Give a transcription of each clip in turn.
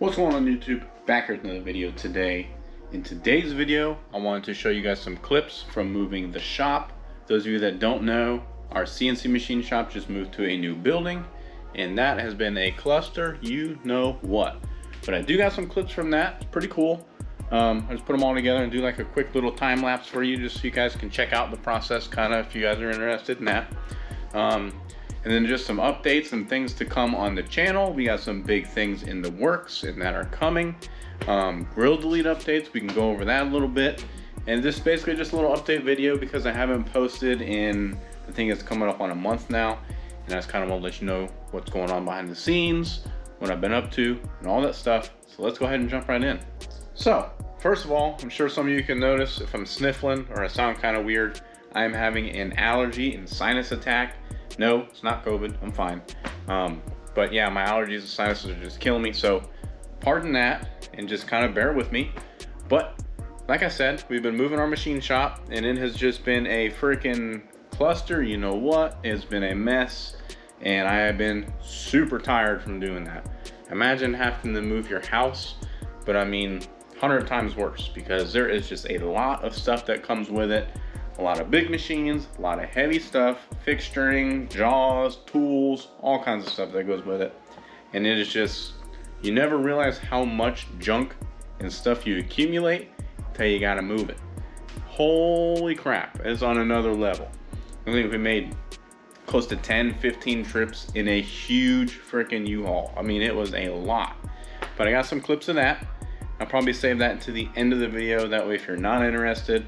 What's going on YouTube? Back here with another video today. In today's video, I wanted to show you guys some clips from moving the shop. Those of you that don't know, our CNC machine shop just moved to a new building, and that has been a cluster, you know what. But I do got some clips from that, it's pretty cool. I just put them all together and do like a quick little time lapse for you, just so you guys can check out the process kind of if you guys are interested in that. And then just some updates and things to come on the channel. We got some big things in the works and that are coming. Grille delete updates, we can go over that a little bit. And this is basically just a little update video because I haven't posted in, I think it's coming up on a month now. And I just kind of want to let you know what's going on behind the scenes, what I've been up to, and all that stuff. So let's go ahead and jump right in. So, first of all, I'm sure some of you can notice if I'm sniffling or I sound kind of weird, I'm having an allergy and sinus attack. No, it's not COVID, I'm fine. But yeah, my allergies and sinuses are just killing me. So pardon that and just kind of bear with me. But like I said, we've been moving our machine shop and it has just been a freaking cluster. You know what? It's been a mess and I have been super tired from doing that. Imagine having to move your house, but I mean, 100 times worse because there is just a lot of stuff that comes with it. A lot of big machines, a lot of heavy stuff, fixturing, jaws, tools, all kinds of stuff that goes with it. And it is just, you never realize how much junk and stuff you accumulate until you gotta move it. Holy crap, it's on another level. I think we made close to 10, 15 trips in a huge freaking U-Haul. I mean, it was a lot. But I got some clips of that. I'll probably save that to the end of the video. That way, if you're not interested,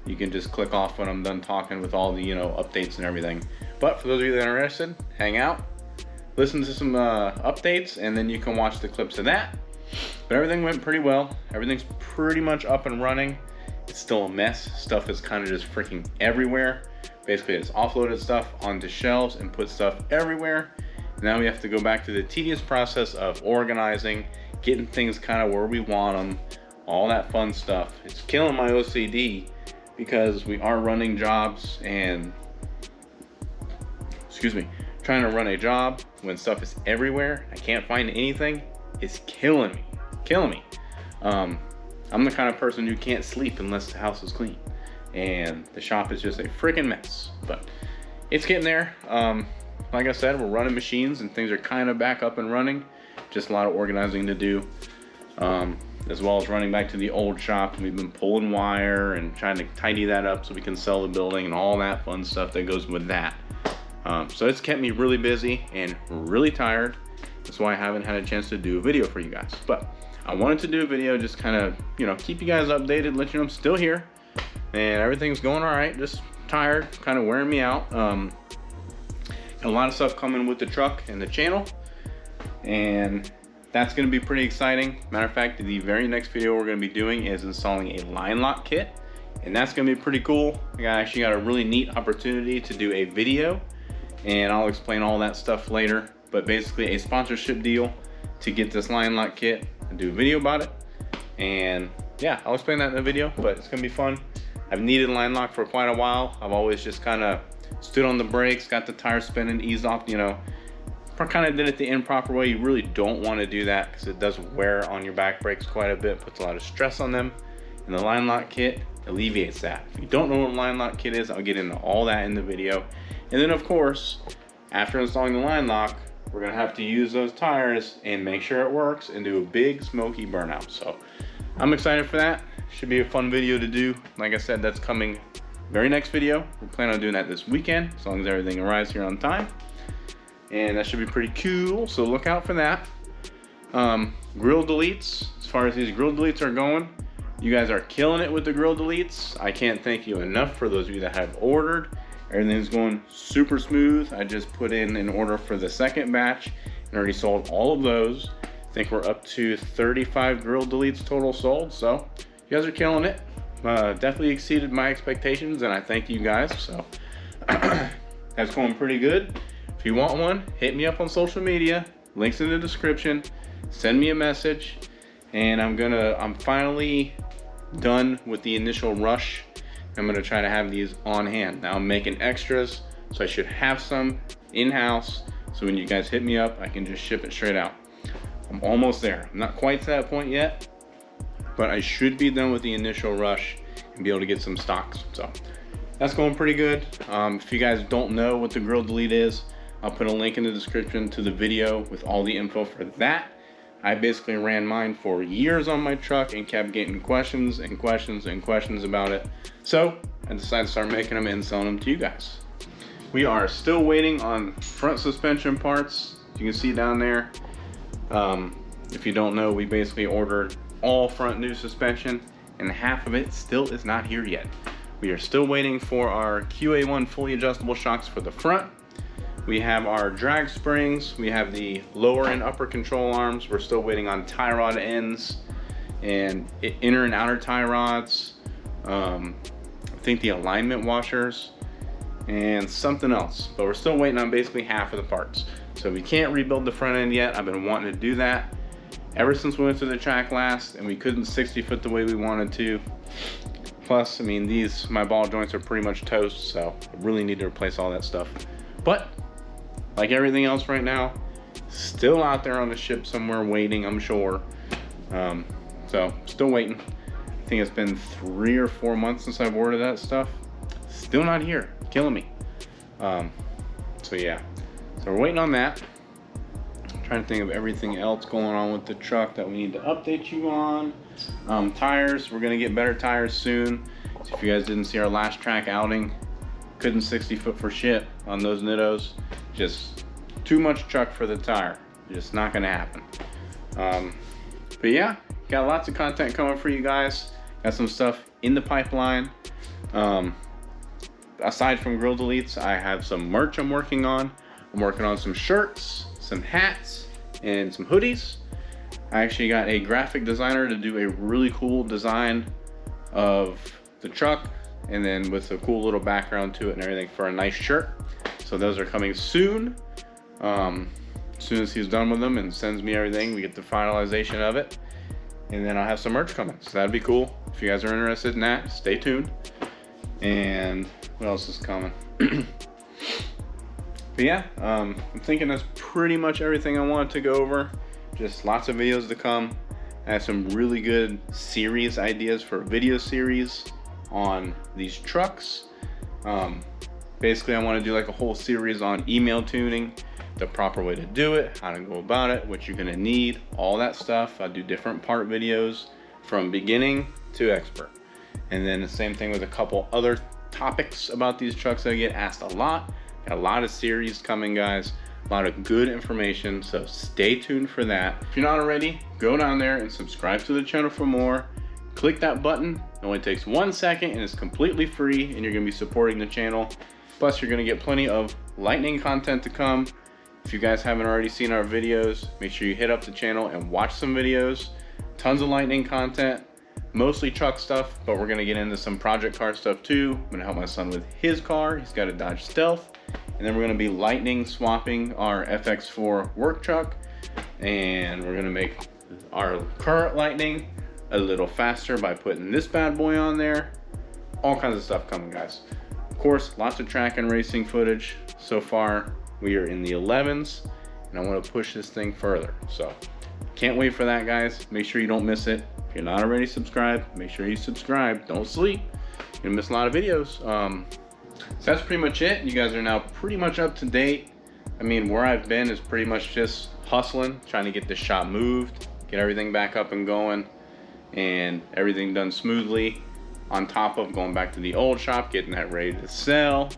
you can just click off when I'm done talking with all the, updates and everything. But for those of you that are interested, hang out, listen to some updates, and then you can watch the clips of that. But everything went pretty well. Everything's pretty much up and running. It's still a mess. Stuff is kind of just freaking everywhere. Basically, it's offloaded stuff onto shelves and put stuff everywhere. Now we have to go back to the tedious process of organizing, getting things kind of where we want them, all that fun stuff. It's killing my OCD. Because we are running jobs and, trying to run a job when stuff is everywhere, I can't find anything, it's killing me. I'm the kind of person who can't sleep unless the house is clean. And the shop is just a freaking mess, but it's getting there. Like I said, we're running machines and things are kind of back up and running. Just a lot of organizing to do. As well as running back to the old shop. We've been pulling wire and trying to tidy that up so we can sell the building and all that fun stuff that goes with that. So it's kept me really busy and really tired. That's why I haven't had a chance to do a video for you guys. But I wanted to do a video, just kind of, keep you guys updated, let you know I'm still here. And everything's going all right, just tired, kind of wearing me out. A lot of stuff coming with the truck and the channel. And that's going to be pretty exciting. Matter of fact, the very next video we're going to be doing is installing a line lock kit, and that's going to be pretty cool. I actually got a really neat opportunity to do a video, and I'll explain all that stuff later. But basically a sponsorship deal to get this line lock kit and do a video about it. And yeah, I'll explain that in the video, but it's going to be fun. I've needed line lock for quite a while. I've always just kind of stood on the brakes, got the tire spinning, eased off, kind of did it the improper way. You really don't want to do that because it does wear on your back brakes quite a bit, puts a lot of stress on them, and the line lock kit alleviates that. If you don't know what a line lock kit is, I'll get into all that in the video. And then of course, after installing the line lock, we're gonna have to use those tires and make sure it works and do a big smoky burnout. So I'm excited for that. Should be a fun video to do. Like I said, that's coming very next video. We plan on doing that this weekend as long as everything arrives here on time. And that should be pretty cool, so look out for that. Grille deletes, as far as these grille deletes are going, you guys are killing it with the grille deletes. I can't thank you enough for those of you that have ordered. Everything's going super smooth. I just put in an order for the second batch and already sold all of those. I think we're up to 35 grille deletes total sold, so you guys are killing it. Definitely exceeded my expectations, and I thank you guys, so that's going pretty good. If you want one, hit me up on social media, links in the description, send me a message, and I'm finally done with the initial rush. I'm gonna try to have these on hand. Now I'm making extras, so I should have some in-house, so when you guys hit me up, I can just ship it straight out. I'm almost there. I'm not quite to that point yet, but I should be done with the initial rush and be able to get some stocks. So that's going pretty good. If you guys don't know what the Grille Delete is, I'll put a link in the description to the video with all the info for that. I basically ran mine for years on my truck and kept getting questions and questions and questions about it. So I decided to start making them and selling them to you guys. We are still waiting on front suspension parts. You can see down there. If you don't know, we basically ordered all front new suspension and half of it still is not here yet. We are still waiting for our QA1 fully adjustable shocks for the front. We have our drag springs. We have the lower and upper control arms. We're still waiting on tie rod ends and inner and outer tie rods. I think the alignment washers and something else, but we're still waiting on basically half of the parts. So we can't rebuild the front end yet. I've been wanting to do that ever since we went to the track last and we couldn't 60 foot the way we wanted to. Plus, I mean, my ball joints are pretty much toast, so I really need to replace all that stuff. But like everything else right now, still out there on the ship somewhere waiting, I'm sure. So still waiting. I think it's been 3 or 4 months since I've ordered that stuff. Still not here, killing me. So yeah, so we're waiting on that. I'm trying to think of everything else going on with the truck that we need to update you on. Tires, we're gonna get better tires soon. So if you guys didn't see our last track outing, couldn't 60 foot for shit on those Nittos. Just too much chuck for the tire. Just not gonna happen. But yeah, got lots of content coming for you guys. Got some stuff in the pipeline. Aside from Grille Deletes, I have some merch I'm working on. I'm working on some shirts, some hats, and some hoodies. I actually got a graphic designer to do a really cool design of the truck, and then with a cool little background to it and everything for a nice shirt. So those are coming soon. As soon as he's done with them and sends me everything, we get the finalization of it. And then I'll have some merch coming. So that'd be cool. If you guys are interested in that, stay tuned. And what else is coming? But yeah, I'm thinking that's pretty much everything I wanted to go over. Just lots of videos to come. I have some really good series ideas for a video series on these trucks. Basically, I want to do like a whole series on email tuning, the proper way to do it, how to go about it, what you're gonna need, all that stuff. I do different part videos from beginning to expert. And then the same thing with a couple other topics about these trucks that I get asked a lot. Got a lot of series coming, guys. A lot of good information, so stay tuned for that. If you're not already, go down there and subscribe to the channel for more. Click that button. It only takes 1 second and it's completely free, and you're gonna be supporting the channel. Plus, you're gonna get plenty of Lightning content to come. If you guys haven't already seen our videos, make sure you hit up the channel and watch some videos. Tons of Lightning content, mostly truck stuff, but we're gonna get into some project car stuff too. I'm gonna help my son with his car. He's got a Dodge Stealth. And then we're gonna be Lightning swapping our FX4 work truck. And we're gonna make our current Lightning a little faster by putting this bad boy on there. All kinds of stuff coming, guys. Of course, lots of track and racing footage. So far, we are in the 11s, and I want to push this thing further. So can't wait for that, guys. Make sure you don't miss it. If you're not already subscribed, make sure you subscribe. Don't sleep. You're gonna miss a lot of videos. So that's pretty much it. You guys are now pretty much up to date. I mean, where I've been is pretty much just hustling, trying to get this shop moved, get everything back up and going, and everything done smoothly, on top of going back to the old shop, getting that ready to sell.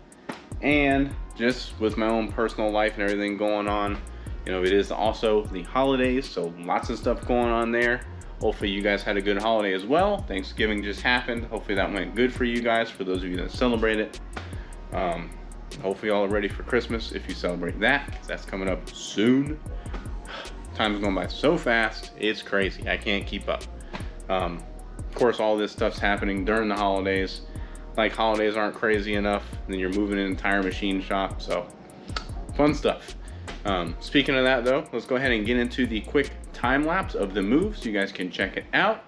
And just with my own personal life and everything going on, you know, it is also the holidays, so lots of stuff going on there. Hopefully you guys had a good holiday as well. Thanksgiving just happened. Hopefully that went good for you guys, for those of you that celebrate it. Hopefully y'all are ready for Christmas if you celebrate that, because that's coming up soon. Time's going by so fast, it's crazy. I can't keep up. Of course, all this stuff's happening during the holidays. Like, holidays aren't crazy enough, and then you're moving an entire machine shop, so fun stuff. Speaking of that though, let's go ahead and get into the quick time lapse of the move so you guys can check it out.